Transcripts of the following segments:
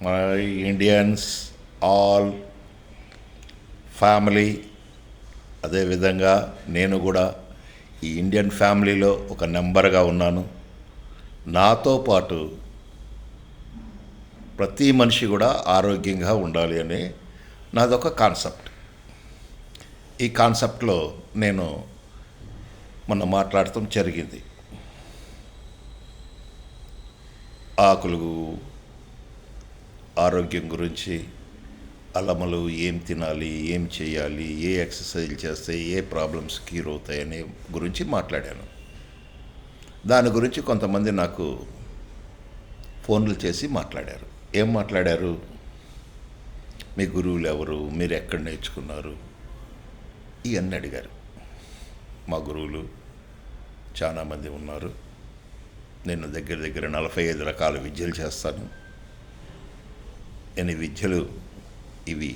my Indians all family, అదేవిధంగా నేను కూడా ఈ ఇండియన్ ఫ్యామిలీలో ఒక నెంబర్గా ఉన్నాను. నాతో పాటు ప్రతి మనిషి కూడా ఆరోగ్యంగా ఉండాలి అని నాదొక కాన్సెప్ట్. ఈ కాన్సెప్ట్లో నేను మొన్న మాట్లాడటం జరిగింది. ఆకులు ఆరోగ్యం గురించి, అలమలు ఏం తినాలి, ఏం చేయాలి, ఏ ఎక్సర్సైజ్ చేస్తే ఏ ప్రాబ్లమ్స్ క్యూర్ అవుతాయనే గురించి మాట్లాడాను. దాని గురించి కొంతమంది నాకు ఫోన్లు చేసి మాట్లాడారు. ఏం మాట్లాడారు? మీ గురువులు ఎవరు, మీరు ఎక్కడ నేర్చుకున్నారు, ఇవన్నీ అడిగారు. మా గురువులు చాలామంది ఉన్నారు. నేను దగ్గర 45 రకాల విద్యలు చేస్తాను. నేను విద్యలు ఇవి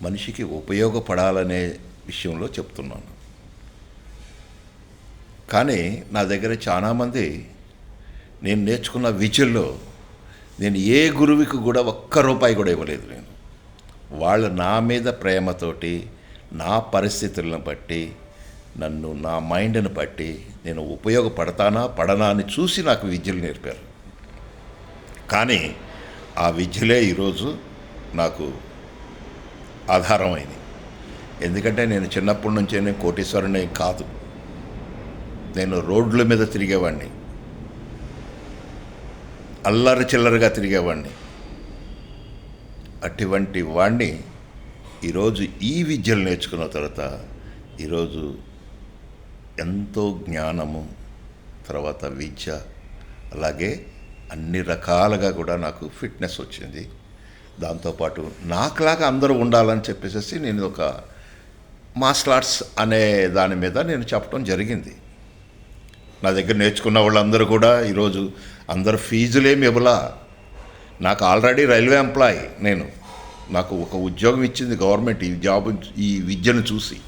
మనిషికి ఉపయోగపడాలనే విషయంలో చెప్తున్నాను. కానీ నా దగ్గర చాలామంది నేను నేర్చుకున్న విద్యల్లో నేను ఏ గురువుకి కూడా ఒక్క రూపాయి కూడా ఇవ్వలేదు. నేను వాళ్ళు నా మీద ప్రేమతోటి, నా పరిస్థితులను బట్టి, నన్ను నా మైండ్ని బట్టి నేను ఉపయోగపడతానా పడనా అని చూసి నాకు విద్యలు నేర్పారు. కానీ ఆ విద్యలే ఈరోజు నాకు ఆధారమైంది. ఎందుకంటే నేను చిన్నప్పటి నుంచే నేను కోటీశ్వరుని కాదు. నేను రోడ్ల మీద తిరిగేవాడిని, అల్లరి చిల్లరగా తిరిగేవాడిని. అటువంటి వాడిని ఈరోజు ఈ విద్యలు నేర్చుకున్న తర్వాత ఈరోజు ఎంతో జ్ఞానము, తర్వాత విద్య, అలాగే అన్ని రకాలుగా కూడా నాకు ఫిట్నెస్ వచ్చింది. దాంతోపాటు నాకులాగా అందరూ ఉండాలని చెప్పేసి నేను ఒక మార్షల్ ఆర్ట్స్ అనే దాని మీద నేను చెప్పడం జరిగింది. నా దగ్గర నేర్చుకున్న వాళ్ళందరూ కూడా ఈరోజు అందరు ఫీజులేమి ఇవ్వలా. నాకు ఆల్రెడీ రైల్వే ఎంప్లాయీ. నాకు ఒక ఉద్యోగం ఇచ్చింది గవర్నమెంట్ ఈ జాబ్, ఈ విద్యను చూసి,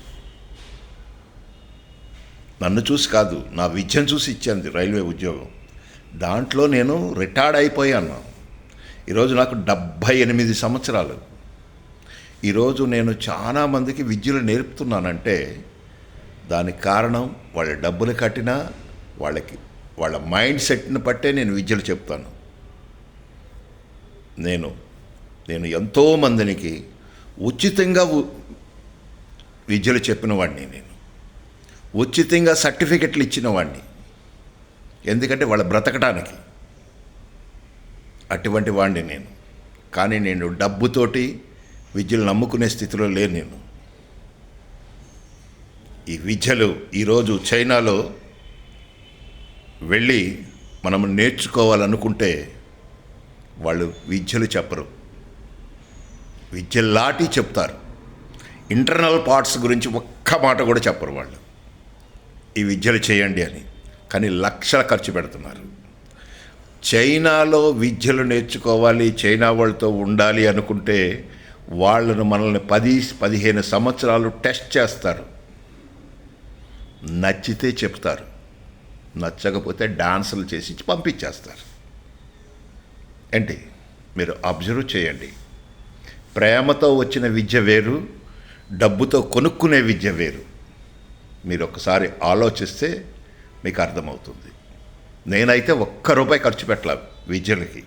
నన్ను చూసి కాదు, నా విద్యను చూసి ఇచ్చింది రైల్వే ఉద్యోగం. దాంట్లో నేను రిటైర్డ్ అయిపోయాను. ఈరోజు నాకు 78 సంవత్సరాలు. ఈరోజు నేను చాలామందికి విద్యలు నేర్పుతున్నానంటే దానికి కారణం వాళ్ళ డబ్బులు కట్టినా వాళ్ళ మైండ్ సెట్ని బట్టే నేను విద్యలు చెప్తాను. నేను ఎంతోమందికి ఉచితంగా విద్యలు చెప్పిన వాడిని, నేను ఉచితంగా సర్టిఫికెట్లు ఇచ్చిన వాడిని. ఎందుకంటే వాళ్ళు బ్రతకడానికి అటువంటి వాడిని నేను. కానీ నేను డబ్బుతోటి విద్యలు నమ్ముకునే స్థితిలో లేను నేను. ఈ విద్యలు ఈరోజు చైనాలో వెళ్ళి మనం నేర్చుకోవాలనుకుంటే వాళ్ళు విద్యలు చెప్పరు, విద్యలాంటి చెప్తారు. ఇంటర్నల్ పార్ట్స్ గురించి ఒక్క మాట కూడా చెప్పరు వాళ్ళు. ఈ విద్యలు చేయండి అని. కానీ లక్షలు ఖర్చు పెడుతున్నారు. చైనాలో విద్యలు నేర్చుకోవాలి, చైనా వాళ్ళతో ఉండాలి అనుకుంటే వాళ్ళను మనల్ని 10-15 సంవత్సరాలు టెస్ట్ చేస్తారు. నచ్చితే చెప్తారు, నచ్చకపోతే డాన్సులు చేసి పంపించేస్తారు. ఏంటి, మీరు అబ్జర్వ్ చేయండి. ప్రేమతో వచ్చిన విద్య వేరు, డబ్బుతో కొనుక్కునే విద్య వేరు. మీరు ఒకసారి ఆలోచిస్తే మీకు అర్థమవుతుంది. నేనైతే ఒక్క రూపాయి ఖర్చు పెట్టలే విద్యలకి.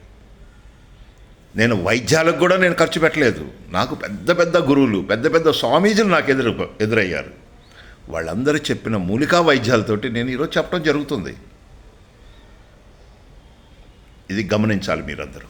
నేను వైద్యాలకు కూడా నేను ఖర్చు పెట్టలేదు. నాకు పెద్ద పెద్ద గురువులు, పెద్ద పెద్ద స్వామీజీలు నాకు ఎదురయ్యారు. వాళ్ళందరూ చెప్పిన మూలికా వైద్యాలతోటి నేను ఈరోజు చెప్పడం జరుగుతుంది. ఇది గమనించాలి మీరందరూ.